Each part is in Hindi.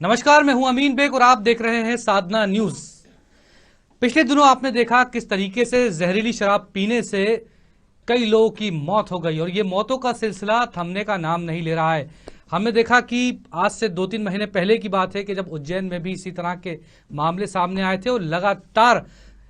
नमस्कार, मैं हूं अमीन बेग और आप देख रहे हैं साधना न्यूज। पिछले दिनों आपने देखा किस तरीके से जहरीली शराब पीने से कई लोगों की मौत हो गई और ये मौतों का सिलसिला थमने का नाम नहीं ले रहा है। हमने देखा कि आज से 2-3 महीने पहले की बात है कि जब उज्जैन में भी इसी तरह के मामले सामने आए थे और लगातार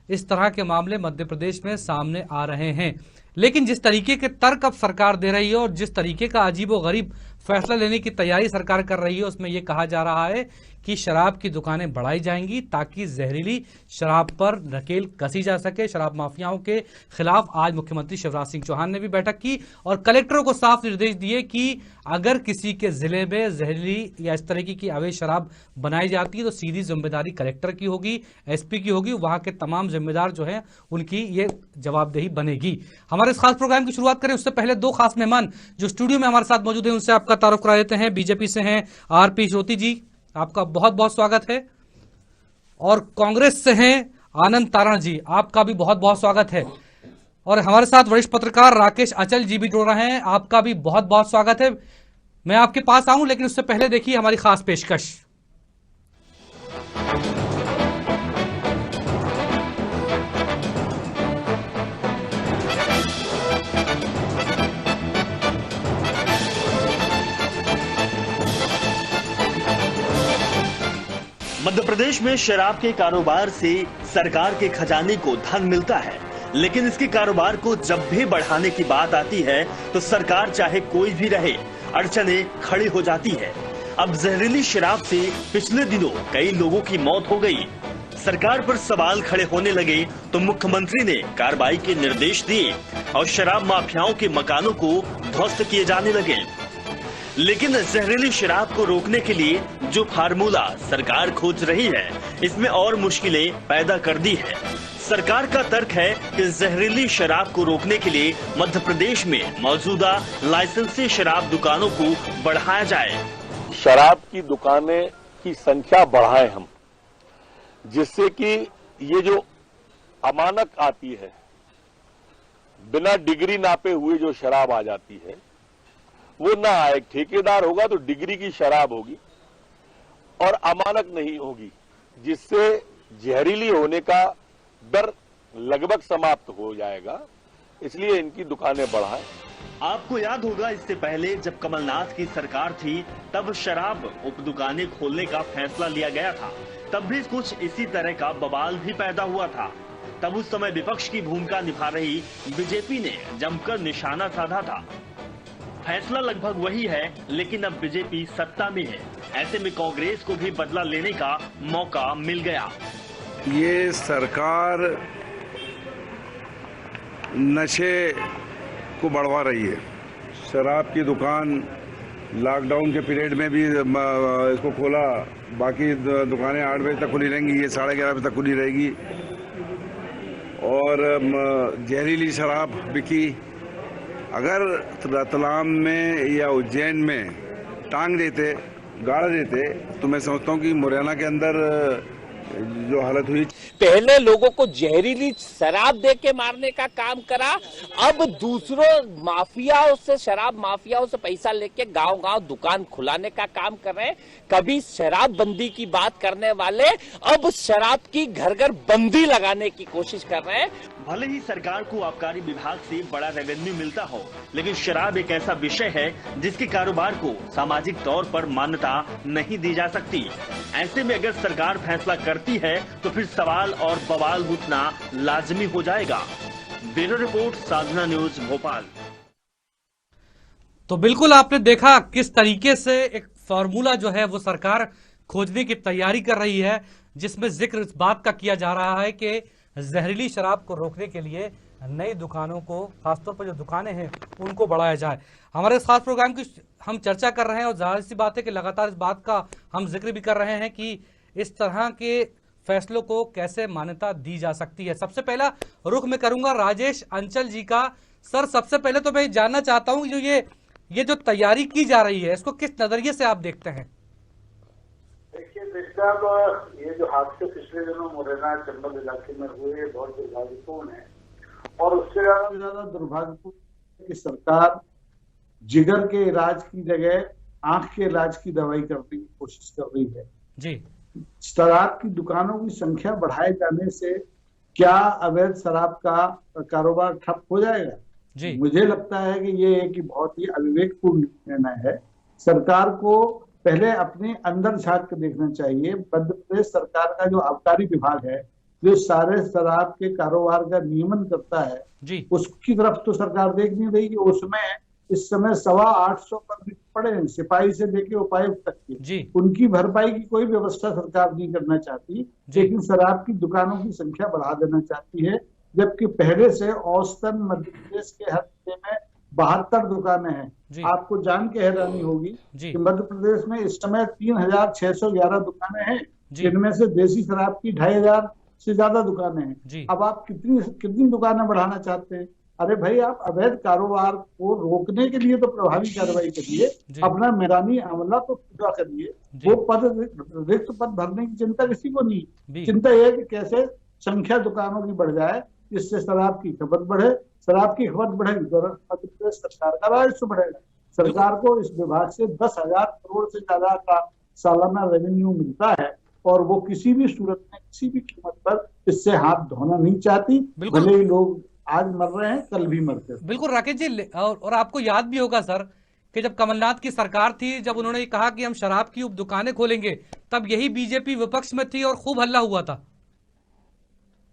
इस तरह के मामले मध्य प्रदेश में सामने आ रहे हैं। लेकिन जिस तरीके के तर्क अब सरकार दे रही है और जिस तरीके का अजीबोगरीब फैसला लेने की तैयारी सरकार कर रही है, उसमें यह कहा जा रहा है कि शराब की दुकानें बढ़ाई जाएंगी ताकि जहरीली शराब पर नकेल कसी जा सके। शराब माफियाओं के खिलाफ आज मुख्यमंत्री शिवराज सिंह चौहान ने भी बैठक की और कलेक्टरों को साफ निर्देश दिए कि अगर किसी के जिले में जहरीली या इस तरीके की अवैध शराब बनाई जाती है तो सीधी जिम्मेदारी कलेक्टर की होगी, एसपी की होगी। वहां के तमाम जिम्मेदार जो हैं उनकी ये जवाबदेही बनेगी। हमारे इस खास प्रोग्राम की शुरुआत करें उससे पहले दो खास मेहमान जो स्टूडियो में हमारे साथ मौजूद हैं उनसे आपका तारुफ करा देते हैं। बीजेपी से हैं आरपी ज्योति जी, आपका बहुत बहुत स्वागत है। और कांग्रेस से हैं आनंद तारण जी, आपका भी बहुत बहुत स्वागत है। और हमारे साथ वरिष्ठ पत्रकार राकेश अचल जी भी जुड़ रहे हैं, आपका भी बहुत बहुत स्वागत है। मैं आपके पास आऊं लेकिन उससे पहले देखिए हमारी खास पेशकश। मध्य प्रदेश में शराब के कारोबार से सरकार के खजाने को धन मिलता है, लेकिन इसके कारोबार को जब भी बढ़ाने की बात आती है तो सरकार चाहे कोई भी रहे अड़चने खड़ी हो जाती है। अब जहरीली शराब से पिछले दिनों कई लोगों की मौत हो गई। सरकार पर सवाल खड़े होने लगे तो मुख्यमंत्री ने कार्रवाई के निर्देश दिए और शराब माफियाओं के मकानों को ध्वस्त किए जाने लगे। लेकिन जहरीली शराब को रोकने के लिए जो फार्मूला सरकार खोज रही है इसमें और मुश्किलें पैदा कर दी है। सरकार का तर्क है कि जहरीली शराब को रोकने के लिए मध्य प्रदेश में मौजूदा लाइसेंसी शराब दुकानों को बढ़ाया जाए। शराब की दुकानें की संख्या बढ़ाएं हम, जिससे कि ये जो अमानक आती है, बिना डिग्री नापे हुए जो शराब आ जाती है वो ना आए। ठेकेदार होगा तो डिग्री की शराब होगी और अमानक नहीं होगी, जिससे जहरीली होने का डर लगभग समाप्त हो जाएगा। इसलिए इनकी दुकानें बढ़ाएं। आपको याद होगा इससे पहले जब कमलनाथ की सरकार थी तब शराब उप दुकानें खोलने का फैसला लिया गया था। तब भी कुछ इसी तरह का बवाल भी पैदा हुआ था। तब उस समय विपक्ष की भूमिका निभा रही बीजेपी ने जमकर निशाना साधा था। फैसला लगभग वही है, लेकिन अब बीजेपी सत्ता में है। ऐसे में कांग्रेस को भी बदला लेने का मौका मिल गया। ये सरकार नशे को बढ़वा रही है। शराब की दुकान लॉकडाउन के पीरियड में भी इसको खोला, बाकी दुकानें 8 बजे तक खुली रहेंगी, ये 11:30 बजे तक खुली रहेगी। और जहरीली शराब बिकी। अगर रतलाम में या उज्जैन में टांग देते, गाड़ देते, तो मैं समझता हूँ कि मुरैना के अंदर जो हालत हुई। पहले लोगों को जहरीली शराब दे के मारने का काम करा, अब दूसरों माफियाओं से, शराब माफियाओं से पैसा लेके गांव-गांव दुकान खुलाने का काम कर रहे हैं। कभी शराब बंदी की बात करने वाले अब शराब की घर-घर बंदी लगाने की कोशिश कर रहे हैं। भले ही सरकार को आबकारी विभाग से बड़ा रेवेन्यू मिलता हो, लेकिन शराब एक ऐसा विषय है जिसके कारोबार को सामाजिक तौर पर मान्यता नहीं दी जा सकती। ऐसे में अगर सरकार फैसला करती है तो फिर सवाल और बवाल उठना लाजमी हो जाएगा। ब्यूरो रिपोर्ट, साधना न्यूज, भोपाल। तो बिल्कुल आपने देखा किस तरीके से एक फॉर्मूला जो है वो सरकार खोजने की तैयारी कर रही है, जिसमें जिक्र इस बात का किया जा रहा है कि जहरीली शराब को रोकने के लिए नई दुकानों को, खासतौर पर जो दुकानें हैं उनको बढ़ाया जाए। हमारे इस खास प्रोग्राम की हम चर्चा कर रहे हैं और जाहिर सी बात है कि लगातार इस बात का हम जिक्र भी कर रहे हैं कि इस तरह के फैसलों को कैसे मान्यता दी जा सकती है। सबसे पहला रुख मैं करूंगा राजेश अंचल जी का। सर, सबसे पहले तो मैं जानना चाहता हूं जो ये जो तैयारी की जा रही है इसको किस नजरिए से आप देखते हैं? देखिए साहब, ये जो हादसे पिछले दिनों मुरैना चंबल इलाके में हुए बहुत दुर्भाग्यपूर्ण है और उससे ज्यादा दुर्भाग्यपूर्ण कि सरकार जिगर के इलाज की जगह आंख के इलाज की दवाई करने की कोशिश कर रही है। जी शराब की दुकानों की संख्या बढ़ाए जाने से क्या अवैध शराब का कारोबार ठप हो जाएगा? जी मुझे लगता है कि ये एक बहुत ही अविवेकपूर्ण निर्णय है। सरकार को पहले अपने अंदर झांक कर देखना चाहिए। मध्य प्रदेश सरकार का जो आबकारी विभाग है, जो सारे शराब के कारोबार का नियमन करता है, जी उसकी तरफ तो सरकार देख नहीं रही कि उसमें इस समय 825 पद पड़े हैं, सिपाही से लेके उपायुक्त तक के। जी उनकी भरपाई की कोई व्यवस्था सरकार नहीं करना चाहती, लेकिन शराब की दुकानों की संख्या बढ़ा देना चाहती है, जबकि पहले से औसतन मध्य प्रदेश के हर जिले में 72 दुकानें हैं। जी आपको जान के हैरानी होगी जी कि मध्य प्रदेश में इस समय 3611 दुकानें हैं, जी जिनमें से देसी शराब की 2500 से ज्यादा दुकानें हैं। जी अब आप कितनी कितनी दुकानें बढ़ाना चाहते हैं? अरे भाई, आप अवैध कारोबार को रोकने के लिए तो प्रभावी कार्रवाई करिए, जी। अपना मैदानी अमला तो पूरा करिए। जी। वो पद, रिक्त पद भरने की चिंता किसी को नहीं। भी। चिंता यह है कि कैसे संख्या दुकानों की बढ़ जाए, जिससे शराब की खपत बढ़े। शराब की खपत बढ़ेगी तो मध्य प्रदेश सरकार का राजस्व बढ़ेगा। सरकार को इस विभाग से 10,000 करोड़ से ज्यादा का सालाना रेवेन्यू मिलता है, और वो किसी भी सूरत में किसी भी कीमत पर इससे हाथ धोना नहीं चाहती। बिल्कुल। भले ही लोग आज मर रहे हैं, कल भी मरते हैं। बिल्कुल राकेश जी, और आपको याद भी होगा सर कि जब कमलनाथ की सरकार थी, जब उन्होंने कहा कि हम शराब की उप दुकानें खोलेंगे, तब यही बीजेपी विपक्ष में थी और खूब हल्ला हुआ था।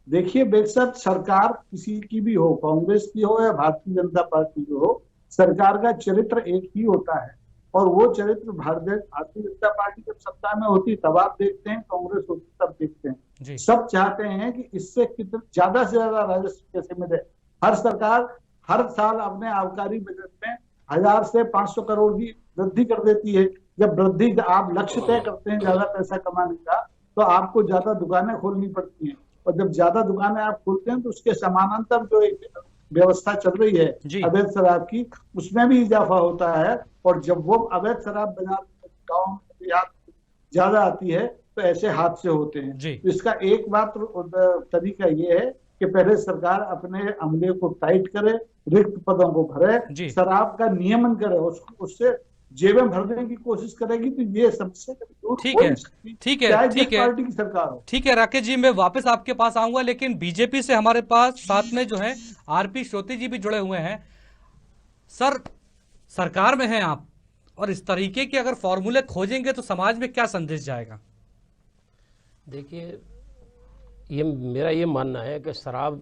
देखिए बेशक सरकार किसी की भी हो, कांग्रेस की हो या भारतीय जनता पार्टी की हो, सरकार का चरित्र एक ही होता है, और वो चरित्र भारतीय जनता पार्टी जब सत्ता में होती तब आप देखते हैं, कांग्रेस होती तब देखते हैं। जी। सब चाहते हैं कि इससे कितना ज्यादा से ज्यादा राजस्व कैसे मिले। हर सरकार हर साल अपने आबकारी बजट में 1000 से 500 करोड़ की वृद्धि कर देती है। जब वृद्धि आप लक्ष्य तय करते हैं ज्यादा पैसा कमाने का, तो आपको ज्यादा दुकानें खोलनी पड़ती हैं, और जब ज्यादा दुकानें आप खोलते हैं तो उसके समानांतर जो एक व्यवस्था चल रही है अवैध शराब की, उसमें भी इजाफा होता है। और जब वो अवैध शराब बाजार गाँव में ज्यादा आती है तो ऐसे हादसे होते हैं। तो इसका एकमात्र तरीका ये है कि पहले सरकार अपने अमले को टाइट करे, रिक्त पदों को भरे, शराब का नियमन करे, उससे जेबें भरने की कोशिश करेगी तो ये समस्या दूर ठीक है, ठीक है, ठीक है, पार्टी की सरकार हो। ठीक है राकेश जी, मैं वापस आपके पास आऊंगा, लेकिन बीजेपी से हमारे पास साथ में जो है आरपी श्रोती जी भी जुड़े हुए हैं। सर, सरकार में हैं आप, और इस तरीके के अगर फॉर्मूले खोजेंगे तो समाज में क्या संदेश जाएगा? देखिए, ये मेरा ये मानना है कि शराब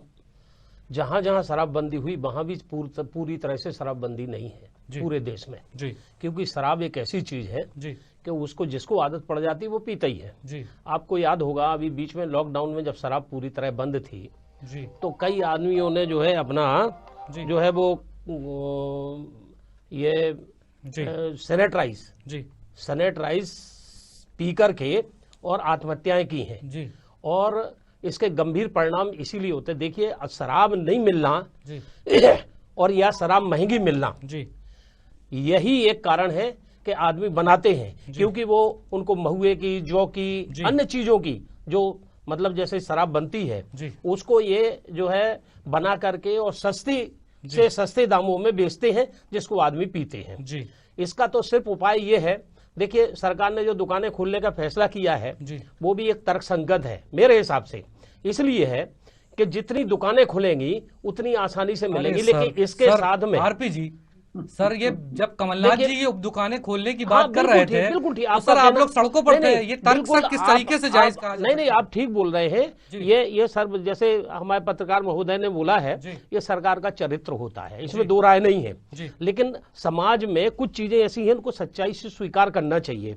जहाँ जहाँ शराबबंदी हुई वहाँ भी पूरी तरह से शराबबंदी नहीं है पूरे देश में जी। क्योंकि शराब एक ऐसी चीज़ है जी कि उसको जिसको आदत पड़ जाती है वो पीता ही है जी। आपको याद होगा अभी बीच में लॉकडाउन में जब शराब पूरी तरह बंद थी जी, तो कई आदमियों ने जो है अपना जो है वो ये सैनिटाइज पी करके और आत्महत्याएं की हैं जी। और इसके गंभीर परिणाम इसीलिए होते हैं। देखिए, शराब नहीं मिलना जी। और या शराब महंगी मिलना जी, यही एक कारण है कि आदमी बनाते हैं, क्योंकि वो उनको महुए की, जौ की, अन्य चीजों की जो मतलब जैसे शराब बनती है उसको ये जो है बना करके और सस्ते दामों में बेचते हैं, जिसको आदमी पीते हैं जी। इसका तो सिर्फ उपाय ये है, देखिए सरकार ने जो दुकानें खोलने का फैसला किया है वो भी एक तर्कसंगत है मेरे हिसाब से, इसलिए है कि जितनी दुकानें खुलेंगी उतनी आसानी से मिलेंगी, लेकिन इसके साथ में आरपी जी, सर ये जब कमलनाथ जी ये दुकानें खोलने की बात कर रहे थे तो सर आप लोग सड़कों पर थे, ये तर्क सर किस तरीके से जायज कहा? नहीं, आप ठीक बोल रहे हैं। ये सर जैसे हमारे पत्रकार महोदय ने बोला है, ये सरकार का चरित्र होता है, इसमें दो राय नहीं है, लेकिन समाज में कुछ चीजें ऐसी हैं उनको सच्चाई से स्वीकार करना चाहिए।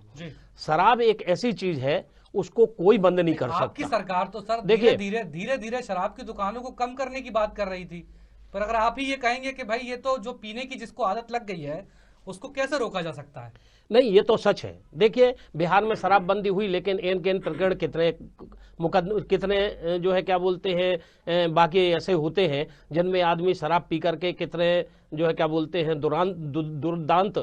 शराब एक ऐसी चीज है उसको कोई बंद नहीं कर सकता। आपकी सरकार तो सर धीरे धीरे शराब की दुकानों को कम करने की बात कर रही थी, पर अगर आप ही ये कहेंगे कि भाई ये तो जो पीने की जिसको आदत लग गई है उसको कैसे रोका जा सकता है? नहीं, ये तो सच है। देखिए, बिहार में शराबबंदी हुई, लेकिन एन प्रकरण कितने जो है क्या बोलते हैं बाकी ऐसे होते हैं जिनमें आदमी शराब पी करके कितने जो है क्या बोलते हैं दुर्दांत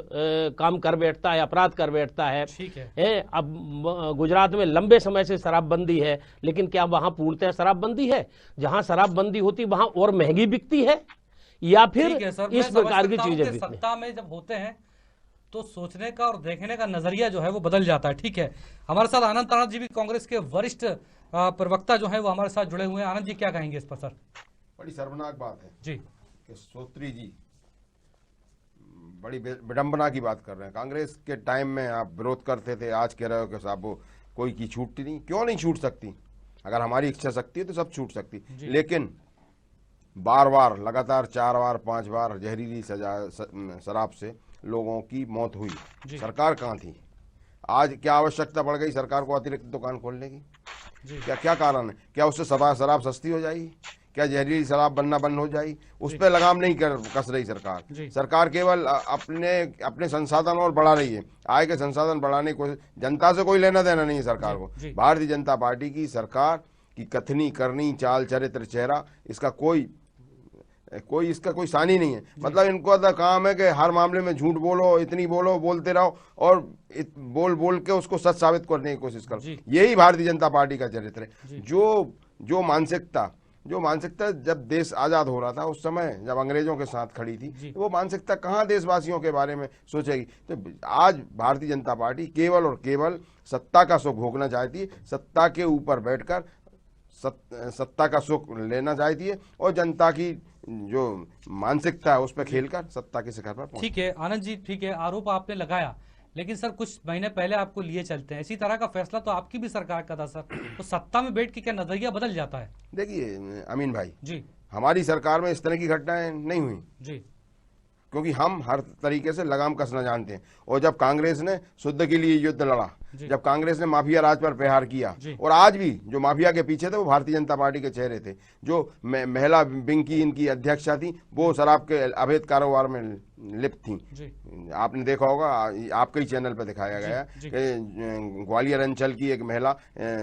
काम कर बैठता है, अपराध कर बैठता है। ठीक है। अब गुजरात में लंबे समय से शराबबंदी है, लेकिन क्या वहां पूर्णतः शराबबंदी है? जहां शराबबंदी होती वहां और महंगी बिकती है या फिर इस प्रकार की चीजें? सत्ता में जब होते हैं तो सोचने का और देखने का नजरिया जो है वो बदल जाता है। ठीक है, हमारे साथ आनंद ताराज जी भी कांग्रेस के वरिष्ठ प्रवक्ता जो है वो हमारे साथ जुड़े हुए हैं। आनंद जी, क्या कहेंगे इस पर सर? बड़ी शर्मनाक बात है जी कि श्रोत्री जी बड़ी विडंबना की बात कर रहे हैं। कांग्रेस के टाइम में आप विरोध करते थे, आज कह रहे हो कि साहब वो कोई की छूटती नहीं। क्यों नहीं छूट सकती? अगर हमारी इच्छा शक्ति है तो सब छूट सकती। लेकिन बार बार लगातार 4 बार 5 बार जहरीली शराब से लोगों की मौत हुई। सरकार कहाँ थी? आज क्या आवश्यकता पड़ गई सरकार को अतिरिक्त दुकान खोलने की? क्या कारण है? क्या उससे शराब सस्ती हो जाएगी? क्या जहरीली शराब बनना बंद हो जाएगी? उस पर लगाम नहीं कस रही सरकार। सरकार केवल अपने संसाधन और बढ़ा रही है, आय के संसाधन बढ़ाने को। जनता से कोई लेना देना नहीं है सरकार को। भारतीय जनता पार्टी की सरकार की कथनी करनी, चाल चरित्र, चेहरा, इसका कोई सानी नहीं है। मतलब इनको तो काम है कि हर मामले में झूठ बोलो, इतनी बोलो, बोलते रहो और बोल के उसको सच साबित करने की कोशिश करो। यही भारतीय जनता पार्टी का चरित्र है। जो मानसिकता जब देश आजाद हो रहा था उस समय जब अंग्रेजों के साथ खड़ी थी, तो वो मानसिकता कहाँ देशवासियों के बारे में सोचेगी? तो आज भारतीय जनता पार्टी केवल और केवल सत्ता का सुख भोगना चाहती है, सत्ता के ऊपर बैठकर सत्ता का सुख लेना चाहती है और जनता की जो मानसिकता है उस पर खेलकर सत्ता के शिखर पर। ठीक है आनंद जी, ठीक है, आरोप आपने लगाया, लेकिन सर कुछ महीने पहले आपको लिए चलते हैं, इसी तरह का फैसला तो आपकी भी सरकार का था सर, तो सत्ता में बैठ के क्या नजरिया बदल जाता है? देखिए अमीन भाई जी, हमारी सरकार में इस तरह की घटनाएं नहीं हुई जी, क्योंकि हम हर तरीके से लगाम कसना जानते हैं। और जब कांग्रेस ने शुद्ध के लिए युद्ध लड़ा, जब कांग्रेस ने माफिया राज पर प्रहार किया, और आज भी जो माफिया के पीछे थे वो भारतीय जनता पार्टी के चेहरे थे। जो महिला विंग की इनकी अध्यक्षा थी वो शराब के अवैध कारोबार में लिप्त थी। आपने देखा होगा, आपके ही चैनल पर दिखाया गया कि ग्वालियर अंचल की एक महिला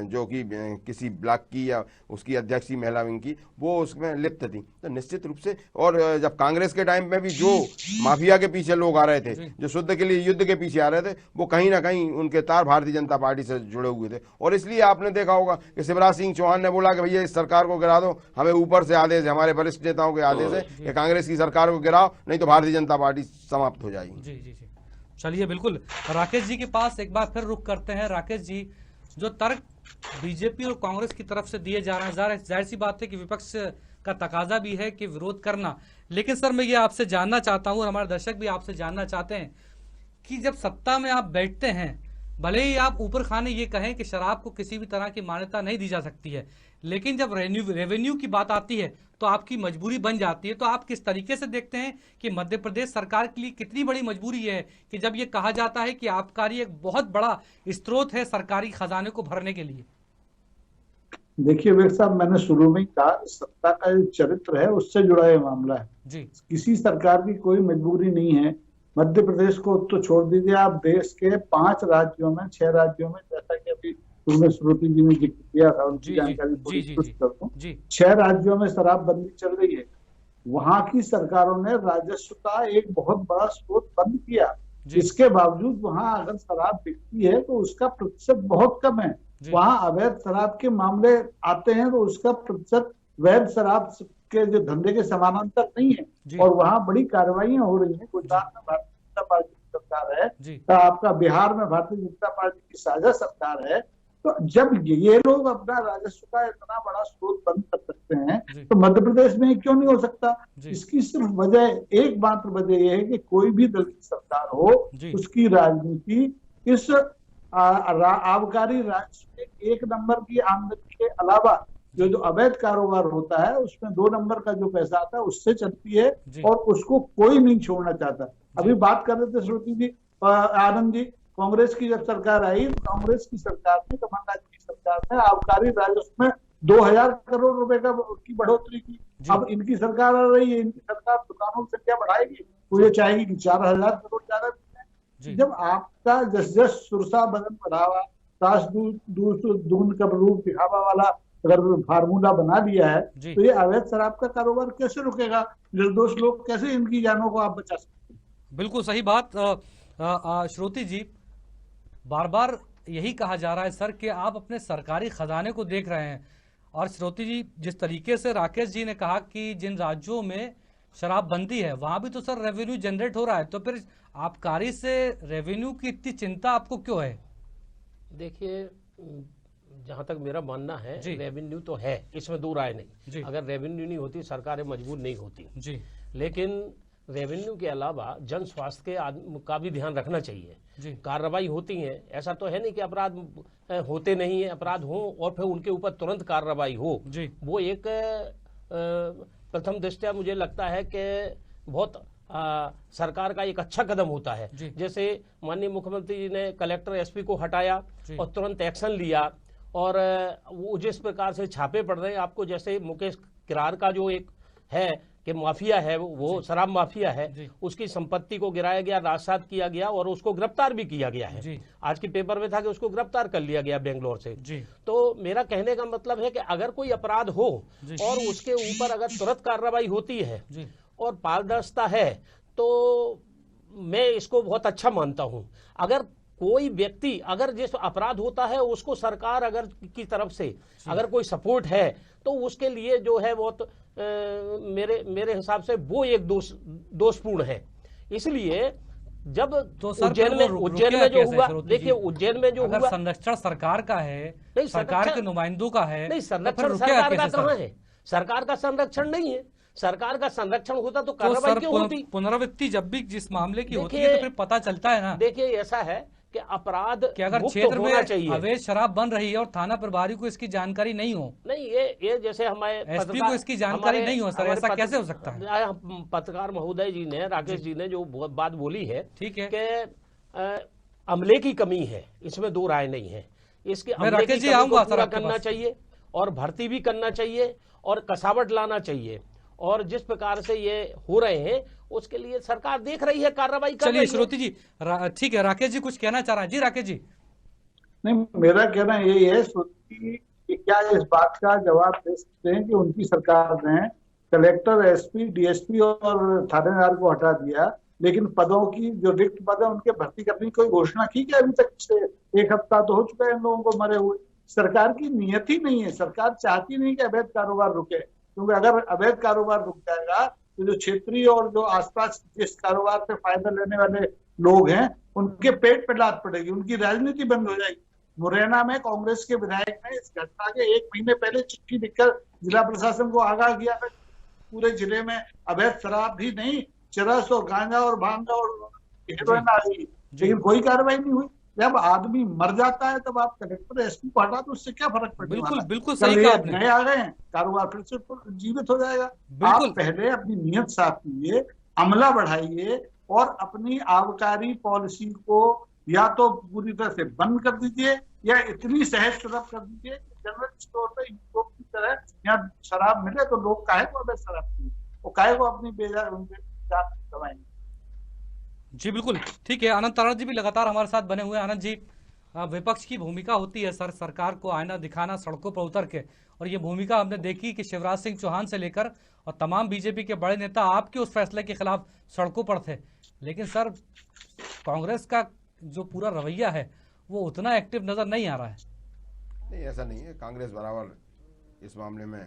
जो कि किसी ब्लॉक की या उसकी अध्यक्षी महिला विंग की, वो उसमें लिप्त थी। तो निश्चित रूप से, और जब कांग्रेस के टाइम में भी जो माफिया के पीछे लोग आ रहे थे, जो शुद्ध के लिए युद्ध के पीछे आ रहे थे, वो कहीं ना कहीं उनके तार भारतीय जनता पार्टी से जुड़े हुए थे। और इसलिए आपने देखा होगा कि शिवराज सिंह चौहान ने बोला कि भैया इस सरकार को गिरा दो, हमें ऊपर से आदेश है, हमारे वरिष्ठ नेताओं के आदेश है कि कांग्रेस की सरकार को गिराओ, नहीं तो भारतीय जनता पार्टी समाप्त हो जाएगी। जी जी जी, चलिए बिल्कुल राकेश जी के पास एक बार फिर रुख करते हैं। राकेश जी, जो तर्क बीजेपी और कांग्रेस की तरफ से दिए जा रहे हैं, जाहिर सी बात है कि विपक्ष का तकाजा भी है कि विरोध करना, लेकिन सर मैं ये आपसे जानना चाहता हूं और हमारे दर्शक भी आपसे जानना चाहते हैं कि जब सत्ता में आप बैठते हैं, भले ही आप ऊपर खाने ये कहें कि शराब को किसी भी तरह की मान्यता नहीं दी जा सकती है, लेकिन जब रेवेन्यू की बात आती है तो आपकी मजबूरी बन जाती है। तो आप किस तरीके से देखते हैं कि मध्य प्रदेश सरकार के लिए कितनी बड़ी मजबूरी है कि जब ये कहा जाता है कि आबकारी एक बहुत बड़ा स्रोत है सरकारी खजाने को भरने के लिए? देखिए वीर साहब, मैंने शुरू में ही कहा, सत्ता का जो चरित्र है उससे जुड़ा ये मामला है जी। किसी सरकार की कोई मजबूरी नहीं है। मध्य प्रदेश को तो छोड़ दीजिए, आप देश के 5 राज्यों में 6 राज्यों में, जैसा कि अभी तुमने श्रुति जी ने जिक्र किया था, उनकी जानकारी कर दूं, 6 राज्यों में शराबबंदी चल रही है। वहां की सरकारों ने राजस्व का एक बहुत बड़ा स्रोत बंद किया। इसके बावजूद वहां अगर शराब बिकती है तो उसका प्रतिशत बहुत कम है। वहां अवैध शराब के मामले आते हैं तो उसका प्रतिशत वैध शराब के जो धंधे के समानांतर नहीं है, और वहां बड़ी कार्रवाइयां हो रही हैं। गुजरात में भारतीय जनता पार्टी की सरकार है, तो आपका बिहार में भारतीय जनता पार्टी की साझा सरकार है। तो जब ये लोग अपना राजस्व का इतना बड़ा स्रोत बंद कर सकते हैं तो मध्य प्रदेश में क्यों नहीं हो सकता? इसकी सिर्फ वजह, एकमात्र वजह यह है कि कोई भी दल की सरकार हो, उसकी राजनीति इस आबकारी राजस्व के 1 नंबर की आमदनी के अलावा जो अवैध कारोबार होता है उसमें 2 नंबर का जो पैसा आता है उससे चलती है, और उसको कोई नहीं छोड़ना चाहता। अभी बात कर रहे थे श्रुति जी, आनंद जी, कांग्रेस की जब सरकार आई, कांग्रेस की सरकार ने, कमलनाथ की सरकार ने आबकारी राजस्व में 2000 करोड़ रुपए की बढ़ोतरी की। अब इनकी सरकार आ रही है, इनकी सरकार दुकानों की संख्या बढ़ाएगी, वो ये चाहेगी कि 4000 करोड़ ज्यादा मिले। जब आपका जस सुरसा बदन बढ़ावा, ताश दून का रूप दिखावा वाला अगर फार्मूला बना दिया है, तो ये अवैध शराब का कारोबार कैसे रुकेगा? निर्दोष लोग कैसे इनकी जानों को आप बचा सकते हैं? बिल्कुल सही बात। श्रुति जी, बार बार यही कहा जा रहा है सर कि आप अपने सरकारी खजाने को देख रहे हैं, और श्रुति जी जिस तरीके से राकेश जी ने कहा कि जिन राज्यों में शराब बनती है, वहां भी तो सर रेवेन्यू जनरेट हो रहा है, तो फिर आबकारी से रेवेन्यू की इतनी चिंता आपको क्यों है? देखिए, जहां तक मेरा मानना है, रेवेन्यू तो है, इसमें दो राय नहीं। अगर रेवेन्यू नहीं होती सरकारें मजबूर नहीं होती जी। लेकिन रेवेन्यू के अलावा जन स्वास्थ्य का भी ध्यान रखना चाहिए। कार्रवाई होती है, ऐसा तो है नहीं कि अपराध होते नहीं है, अपराध हो और फिर उनके ऊपर तुरंत कार्रवाई हो। वो एक प्रथम दृष्टया मुझे लगता है कि बहुत सरकार का एक अच्छा कदम होता है। जैसे माननीय मुख्यमंत्री जी ने कलेक्टर एसपी को हटाया और तुरंत एक्शन लिया, और वो जिस प्रकार से छापे पड़ रहे हैं आपको, जैसे मुकेश किरार का जो एक है कि माफिया है, वो शराब माफिया है, उसकी संपत्ति को गिराया गया, राजसात किया गया और उसको गिरफ्तार भी किया गया है। आज की पेपर में था कि उसको गिरफ्तार कर लिया गया बेंगलोर से। तो मेरा कहने का मतलब है कि अगर कोई अपराध हो और उसके ऊपर अगर तुरंत कार्रवाई होती है और पारदर्शिता है, तो मैं इसको बहुत अच्छा मानता हूं। अगर कोई व्यक्ति, अगर जिस अपराध होता है उसको सरकार अगर की तरफ से अगर कोई सपोर्ट है, तो उसके लिए जो है बहुत मेरे हिसाब से वो एक दोषपूर्ण है। इसलिए जब तो उज्जैन में जो हुआ, देखिए उज्जैन में जो हुआ, संरक्षण सरकार का है, नहीं सरकार के नुमाइंदों का है, नहीं संरक्षण सरकार का कहाँ है? सरकार का संरक्षण नहीं है। सरकार का संरक्षण होता तो कार्रवाई क्यों होती? पुनरावृत्ति जब भी जिस मामले की होती है तो फिर पता चलता है ना। देखिए ऐसा है कि अपराध कि अगर क्षेत्र में अवैध शराब बन रही है और थाना प्रभारी को इसकी जानकारी नहीं हो, नहीं ये जैसे हमारे एसपी को इसकी जानकारी नहीं हो सर, ऐसा कैसे हो सकता है? पत्रकार महोदय जी ने, राकेश जी ने जो बात बोली है, ठीक है, कि अमले की कमी है, इसमें दो राय नहीं है। इसके अमले की कमी को पूरा करना चाहिए और भर्ती भी करना चाहिए और कसावट लाना चाहिए, और जिस प्रकार से ये हो रहे हैं उसके लिए सरकार देख रही है, कार्रवाई कर रही है। चलिए श्रुति जी, ठीक है, राकेश जी कुछ कहना चाह रहे हैं। जी राकेश जी। नहीं, मेरा कहना यही है श्रुति कि क्या इस बात का जवाब दे सकते हैं कि उनकी सरकार ने कलेक्टर, एसपी, डीएसपी और थानेदार को हटा दिया, लेकिन पदों की जो रिक्त पद है उनके भर्ती करने की कोई घोषणा की क्या अभी तक? से एक हफ्ता तो हो चुका है इन लोगों को मरे हुए। सरकार की नियत ही नहीं है, सरकार चाहती नहीं कि अवैध कारोबार रुके, क्योंकि अगर अवैध कारोबार रुक जाएगा तो जो क्षेत्रीय और जो आसपास जिस कारोबार से फायदा लेने वाले लोग हैं उनके पेट पे लात पड़ेगी, उनकी राजनीति बंद हो जाएगी। मुरैना में कांग्रेस के विधायक ने इस घटना के 1 महीने पहले चिट्ठी लिखकर जिला प्रशासन को आगाह किया था पूरे जिले में अवैध शराब भी नहीं, चरस और गांजा और भांग और हेरोइन आ गई, लेकिन कोई कार्रवाई नहीं हुई। जब आदमी मर जाता है तब आप कलेक्टर, एसपी को हटा, तो उससे क्या फर्क पड़ेगा? बिल्कुल बिल्कुल सही कहा आपने। नए आ गए हैं, कारोबार फिर से जीवित हो जाएगा। आप पहले अपनी नियत साफ कीजिए, अमला बढ़ाइए और अपनी आबकारी पॉलिसी को या तो पूरी तरह से बंद कर दीजिए या इतनी सहज सुलभ कर दीजिए कि जनरल स्टोर पे यूरोप की तरह यहाँ शराब मिले तो लोग काहे को अवैध शराब पिए, वो काहे को अपनी बेजान दवाएंगे। जी बिल्कुल ठीक है। आनंद तारण जी भी लगातार हमारे साथ बने हुए हैं। आनंद जी, विपक्ष की भूमिका होती है सर, सरकार को आईना दिखाना सड़कों पर उतर के, और ये भूमिका हमने देखी कि शिवराज सिंह चौहान से लेकर और तमाम बीजेपी के बड़े नेता आपके उस फैसले के खिलाफ सड़कों पर थे, लेकिन सर कांग्रेस का जो पूरा रवैया है वो उतना एक्टिव नजर नहीं आ रहा है। नहीं, ऐसा नहीं है। कांग्रेस बराबर इस मामले में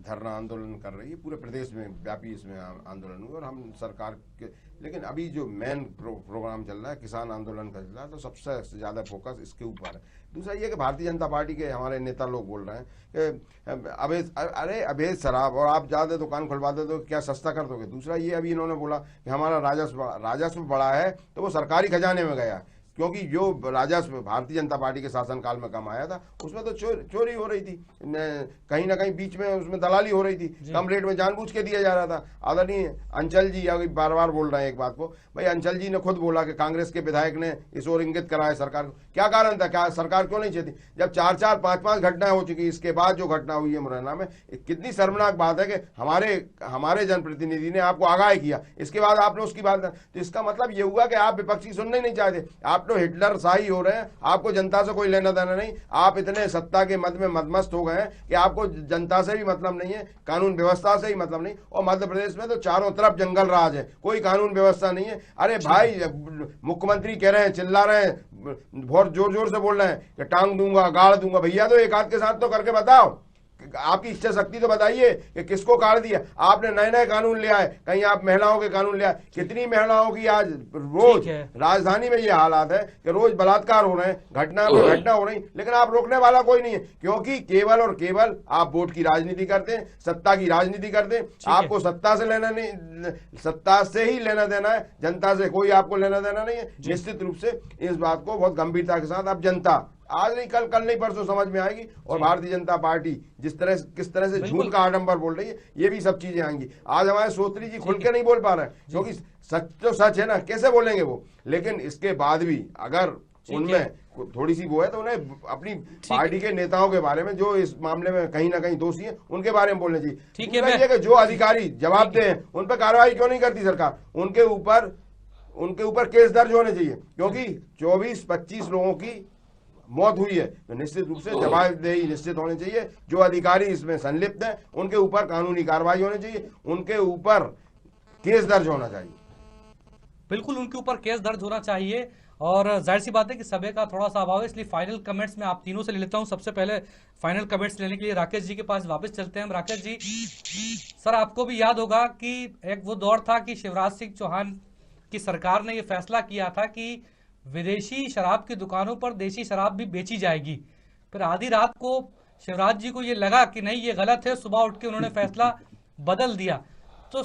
धरना आंदोलन कर रही है, पूरे प्रदेश में व्यापी इसमें आंदोलन हुआ और हम सरकार के, लेकिन अभी जो मेन प्रोग्राम चल रहा है किसान आंदोलन का चल रहा है, तो सबसे ज़्यादा फोकस इसके ऊपर है। दूसरा ये कि भारतीय जनता पार्टी के हमारे नेता लोग बोल रहे हैं कि अवैध शराब और आप ज़्यादा दुकान खुलवा दे तो क्या सस्ता कर दोगे। दूसरा ये अभी इन्होंने बोला कि हमारा राजस्व बढ़ा है तो वो सरकारी खजाने में गया, क्योंकि जो राजस्व भारतीय जनता पार्टी के शासनकाल में कम आया था उसमें तो चोरी हो रही थी, कहीं ना कहीं बीच में उसमें दलाली हो रही थी, कम रेट में जानबूझ के दिया जा रहा था। आदरणीय अंचल जी अभी बार बार बोल रहे हैं एक बात को, भाई अंचल जी ने खुद बोला कि कांग्रेस के विधायक ने इस ओर इंगित करा है सरकार को। क्या कारण था, क्या सरकार क्यों नहीं चाहती? जब 4-4, 5-5 घटनाएं हो चुकी, इसके बाद जो घटना हुई है मुरैना में, कितनी शर्मनाक बात है कि हमारे जनप्रतिनिधि ने आपको आगाह किया, इसके बाद आपने उसकी बात, तो इसका मतलब ये हुआ कि आप विपक्षी सुनना ही नहीं चाहते, आप तो हिटलर शाही हो रहे हैं, आपको जनता से कोई लेना देना नहीं। आप इतने सत्ता के मद में मदमस्त हो गए हैं कि आपको जनता से भी मतलब नहीं है, कानून व्यवस्था से ही मतलब नहीं। और मध्य प्रदेश में तो चारों तरफ जंगल राज है, कोई कानून व्यवस्था नहीं है। अरे भाई, मुख्यमंत्री कह रहे हैं, चिल्ला रहे हैं, बहुत जोर जोर से बोल रहे हैं कि टांग दूंगा, गाड़ दूंगा। भैया तो एक हाथ के साथ तो करके बताओ आपकी इच्छा शक्ति तो बताइए कि किसको काट दिया आपने। नए नए कानून ले आए, कहीं आप महिलाओं के कानून ले आए। कितनी महिलाओं की आज रोज राजधानी में ये हालात है कि रोज बलात्कार हो रहे हैं, घटना हो रही, लेकिन आप रोकने वाला कोई नहीं है, क्योंकि केवल और केवल आप वोट की राजनीति करते हैं, सत्ता की राजनीति करते हैं। आपको सत्ता से लेना नहीं, सत्ता से ही लेना देना है, जनता से कोई आपको लेना देना नहीं है। निश्चित रूप से इस बात को बहुत गंभीरता के साथ आप जनता आज नहीं कल नहीं परसों समझ में आएगी। और भारतीय जनता पार्टी किस तरह से झूठ का आडंबर बोल रही है, ये भी सब चीजें आएंगी। आज हमारे सोत्री जी खुल के नहीं बोल पा रहे हैं, क्योंकि सच तो सच है ना, कैसे बोलेंगे वो। लेकिन इसके बाद भी अगर उनमें थोड़ी सी वो है तो उन्हें अपनी पार्टी के नेताओं के बारे में जो इस मामले में कहीं ना कहीं दोषी हैं उनके बारे में बोलना चाहिए। ठीक है कि जो अधिकारी जवाबदेह हैं उन पर कार्रवाई क्यों नहीं करती सरकार, उनके ऊपर केस दर्ज होने चाहिए, क्योंकि 24-25 लोगों की मौत हुई है। तो निश्चित रूप से जवाबदेही निश्चित होनी चाहिए। जो अधिकारी इसमें संलिप्त हैं उनके ऊपर कानूनी कार्रवाई होनी चाहिए, उनके ऊपर केस दर्ज होना चाहिए। बिल्कुल उनके ऊपर केस दर्ज होना चाहिए। और जाहिर सी बात है कि समय का थोड़ा सा अभाव है, इसलिए फाइनल कमेंट्स में आप तीनों से ले लेता हूं। सबसे पहले फाइनल कमेंट्स लेने के लिए राकेश जी के पास वापस चलते हैं हम। राकेश जी, सर आपको भी याद होगा कि एक वो दौर था कि शिवराज सिंह चौहान की सरकार ने ये फैसला किया था कि विदेशी शराब की दुकानों पर देशी शराब भी बेची जाएगी। फिर आधी रात को शिवराज जी को ये लगा कि नहीं ये गलत है, सुबह उठ के उन्होंने फैसला बदल दिया। तो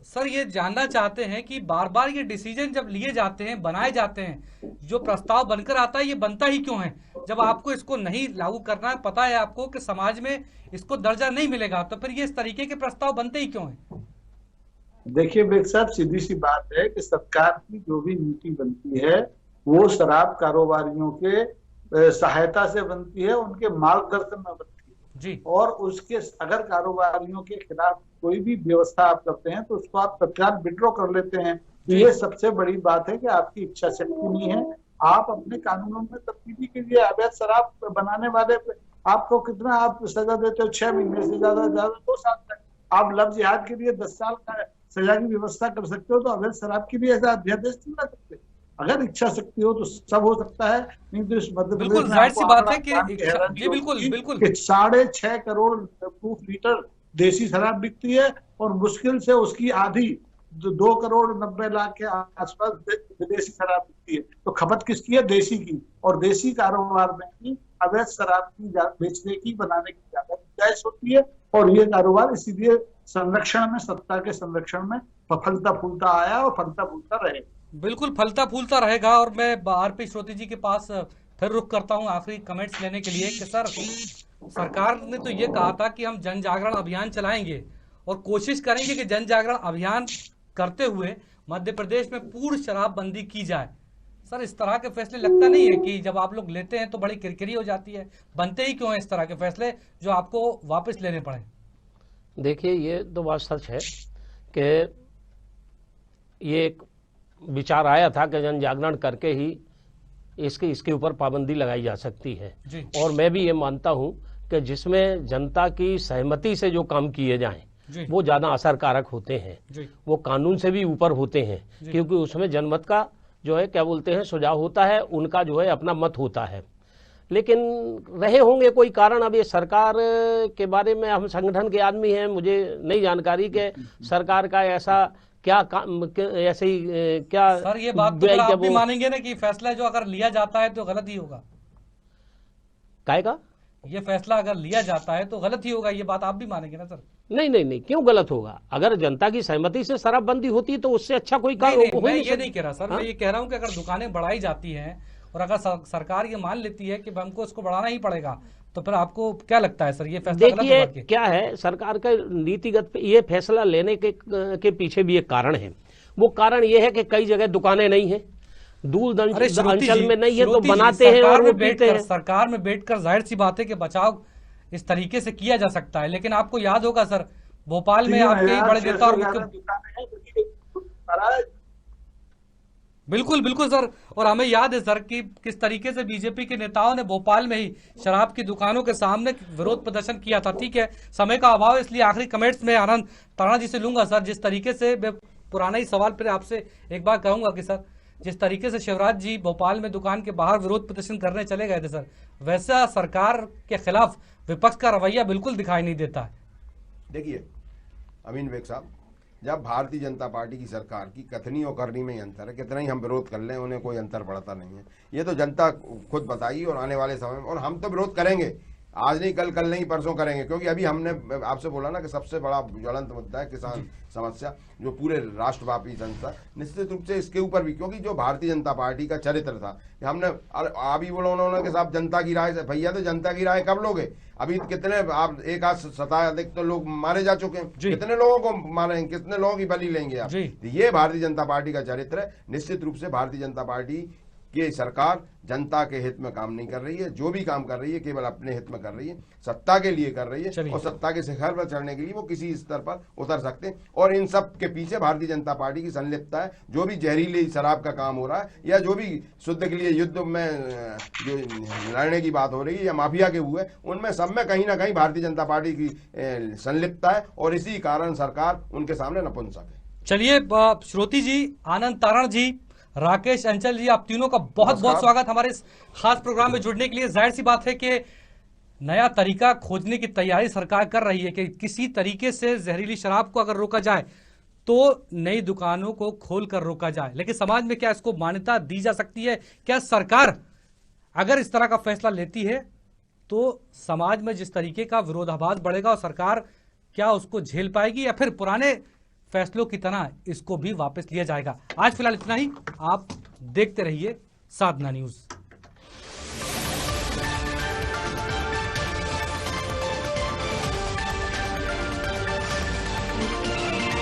सर ये जानना चाहते हैं कि बार बार ये डिसीजन जब लिए जाते हैं, बनाए जाते हैं, जो प्रस्ताव बनकर आता है ये बनता ही क्यों है? जब आपको इसको नहीं लागू करना है, पता है आपको कि समाज में इसको दर्जा नहीं मिलेगा, तो फिर ये इस तरीके के प्रस्ताव बनते ही क्यों हैं? देखिए बेग साहब, सीधी सी बात है कि सरकार की जो भी नीति बनती है वो शराब कारोबारियों के सहायता से बनती है, उनके मार्गदर्शन में बनती है जी। और उसके अगर कारोबारियों के खिलाफ कोई भी व्यवस्था आप करते हैं तो उसको आप तत्काल विड्रॉ कर लेते हैं। तो ये सबसे बड़ी बात है कि आपकी इच्छा शक्ति नहीं है। आप अपने कानूनों में तब्दीली के लिए अवैध शराब बनाने वाले आपको कितना आप सजा देते हो? 6 महीने से ज्यादा 2 साल तक। आप लव जिहाद के लिए 10 साल का सजा की व्यवस्था कर सकते हो, तो अवैध शराब के लिए ऐसा अध्यादेश नहीं ला सकते। अगर इच्छा शक्ति हो तो सब हो सकता है, नहीं तो इस मध्य प्रदेश में जाहिर सी बात है कि बिल्कुल 6.5 करोड़ प्रूफ लीटर देसी शराब बिकती है और मुश्किल से उसकी आधी 2 करोड़ 90 लाख के आसपास विदेशी शराब बिकती है। तो खपत किसकी है? देसी की। और देसी कारोबार में ही अवैध शराब की बेचने की बनाने की ज्यादा गुंजाइश होती है। और ये कारोबार इसीलिए संरक्षण में, सत्ता के संरक्षण में फलता फूलता आया और फलता फूलता रहेगा। बिल्कुल फलता फूलता रहेगा। और मैं आरपी श्रोती जी के पास फिर रुख करता हूं आखिरी कमेंट्स लेने के लिए कि सर सरकार ने तो ये कहा था कि हम जन जागरण अभियान चलाएंगे और कोशिश करेंगे कि जन जागरण अभियान करते हुए मध्य प्रदेश में पूर्ण शराबबंदी की जाए। सर इस तरह के फैसले लगता नहीं है कि जब आप लोग लेते हैं तो बड़ी किरकिरी हो जाती है? बनते ही क्यों है इस तरह के फैसले जो आपको वापस लेने पड़े? देखिए ये तो बात सच है कि ये एक विचार आया था कि जन जागरण करके ही इसके ऊपर पाबंदी लगाई जा सकती है। और मैं भी ये मानता हूं कि जिसमें जनता की सहमति से जो काम किए जाएं वो ज्यादा असरकारक होते हैं, वो कानून से भी ऊपर होते हैं, क्योंकि उसमें जनमत का जो है क्या बोलते हैं सुझाव होता है, उनका जो है अपना मत होता है। लेकिन रहे होंगे कोई कारण। अब ये सरकार के बारे में हम संगठन के आदमी हैं, मुझे नहीं जानकारी के सरकार का ऐसा क्या ऐसे ही क्या। सर ये बात तो आप भी मानेंगे ना कि फैसला जो अगर लिया जाता है तो गलत ही होगा? काय का ये फैसला अगर लिया जाता है तो गलत ही होगा, ये बात आप भी मानेंगे ना सर? नहीं, क्यों गलत होगा? अगर जनता की सहमति से शराबबंदी होती तो उससे अच्छा कोई काम मैं ये नहीं कह रहा सर। मैं ये कह रहा हूँ कि अगर दुकानें बढ़ाई जाती हैं और अगर सरकार ये मान लेती है कि हमको इसको बढ़ाना ही पड़ेगा, तो फिर आपको क्या लगता है सर ये फैसला गलत होगा? देखिए क्या है, सरकार का नीतिगत ये फैसला लेने के पीछे भी एक कारण है। वो कारण ये है कि कई जगह दुकानें नहीं है, दूर अंचल में नहीं है, तो बनाते हैं और वो पीते हैं। सरकार में बैठकर जाहिर सी बात है कि बचाव इस तरीके से किया जा सकता है। लेकिन आपको याद होगा सर भोपाल में आपके बड़े नेता और बिल्कुल सर, और हमें याद है सर कि किस तरीके से बीजेपी के नेताओं ने भोपाल में ही शराब की दुकानों के सामने विरोध प्रदर्शन किया था। ठीक है, समय का अभाव है, इसलिए आखिरी कमेंट्स में आनंद ताना जी से लूंगा। सर जिस तरीके से मैं पुराना ही सवाल फिर आपसे एक बार कहूंगा कि सर जिस तरीके से शिवराज जी भोपाल में दुकान के बाहर विरोध प्रदर्शन करने चले गए थे सर, वैसा सरकार के खिलाफ विपक्ष का रवैया बिल्कुल दिखाई नहीं देता है। देखिए अमीन बेग साहब, जब भारतीय जनता पार्टी की सरकार की कथनी और करनी में ही अंतर है, कितना ही हम विरोध कर लें उन्हें कोई अंतर पड़ता नहीं है। ये तो जनता खुद बताई और आने वाले समय में, और हम तो विरोध करेंगे, आज नहीं कल नहीं परसों करेंगे, क्योंकि अभी हमने आपसे बोला ना कि सबसे बड़ा ज्वलंत मुद्दा है किसान समस्या, जो पूरे राष्ट्रव्यापी संस्था निश्चित रूप से इसके ऊपर भी, क्योंकि जो भारतीय जनता पार्टी का चरित्र था कि हमने अभी बोला उन्होंने कि साहब जनता की राय से, भैया तो जनता की राय कब लोगे? अभी कितने आप एक आध शताधिक तो लोग मारे जा चुके हैं, कितने लोगों को मारे, कितने लोगों की बलि लेंगे आप? ये भारतीय जनता पार्टी का चरित्र है। निश्चित रूप से भारतीय जनता पार्टी कि सरकार जनता के हित में काम नहीं कर रही है, जो भी काम कर रही है केवल अपने हित में कर रही है, सत्ता के लिए कर रही है, और सत्ता के शिखर पर चढ़ने के लिए वो किसी स्तर पर उतर सकते हैं। और इन सब के पीछे भारतीय जनता पार्टी की संलिप्तता है। जो भी जहरीली शराब का काम हो रहा है या जो भी शुद्ध के लिए युद्ध में जो लड़ने की बात हो रही है या माफिया के हुए, उनमें सब में कहीं ना कहीं भारतीय जनता पार्टी की संलिप्तता है, और इसी कारण सरकार उनके सामने नपुंसक है। चलिए श्रोती जी, आनंद तारण जी, राकेश अंचल जी, आप तीनों का बहुत बहुत स्वागत हमारे इस खास प्रोग्राम में जुड़ने के लिए। जाहिर सी बात है कि नया तरीका खोजने की तैयारी सरकार कर रही है कि किसी तरीके से जहरीली शराब को अगर रोका जाए तो नई दुकानों को खोलकर रोका जाए। लेकिन समाज में क्या इसको मान्यता दी जा सकती है? क्या सरकार अगर इस तरह का फैसला लेती है तो समाज में जिस तरीके का विरोधाभास बढ़ेगा और सरकार क्या उसको झेल पाएगी, या फिर पुराने फैसलों की तरह इसको भी वापस लिया जाएगा? आज फिलहाल इतना ही। आप देखते रहिए साधना न्यूज।